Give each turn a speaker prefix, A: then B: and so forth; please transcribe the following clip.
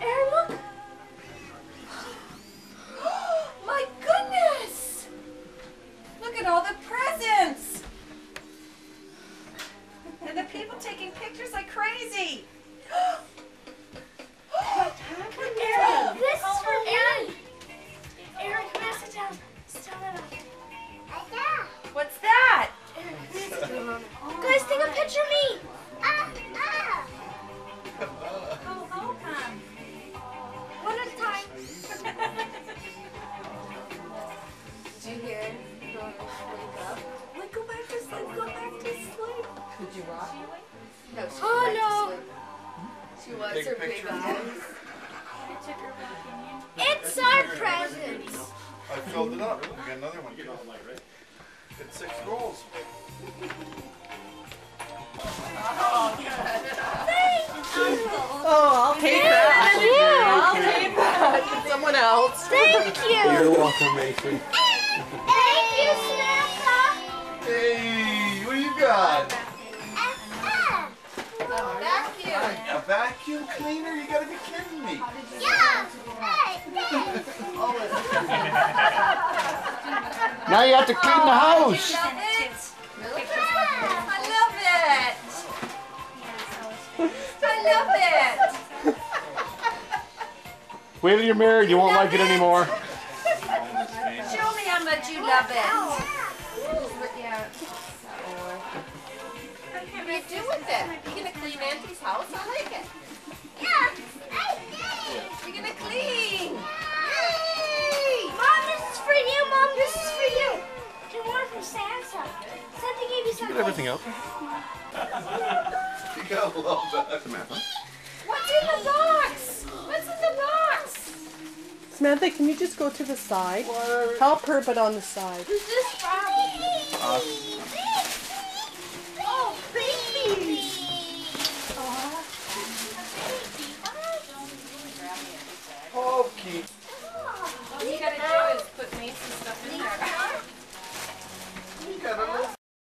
A: Aaron, look.
B: My goodness! Look at all the presents! And the people taking pictures like crazy.
A: What happened? Aaron, this is for Aaron. Aaron, come here, sit down. Sit down.
B: What's that?
A: Aaron, come here, sit down. Guys, take a picture of me.
B: Oh, come.
A: One at a time.
B: Did you hear him? Wake up. Like, go back to sleep. Go back to sleep. Did you rock? No, she
A: Oh,
B: went
A: no.
B: to sleep. She wants
C: Take a
B: her big
C: picture.
B: eyes.
A: It's our presents.
C: I filled it up. We got another one. It's 6 rolls.
B: Oh, I'll pay that. I'll pay that. Someone else.
A: Thank you.
D: You're welcome, Mason.
A: Thank you, Samantha.
C: Hey, what do you got?
B: Vacuum.
C: A vacuum cleaner? You gotta be kidding me.
A: Yeah.
D: Now you have to clean the house.
B: Love it. I love it. I love it.
D: Wait till you're married, you won't like it anymore.
B: Show me how much you love it. Yeah. What are you do with it? You gonna clean Auntie's house? I like it. You're gonna clean. Yay!
A: Mom, this is for you. Mom, this is for you. You want it from Santa. Santa gave you something.
D: Get everything out.
C: You gotta love that.
D: Samantha.
B: What's in the box? What's in the box?
E: Samantha, can you just go to the side? Help her, but on the side.
A: Who's this from?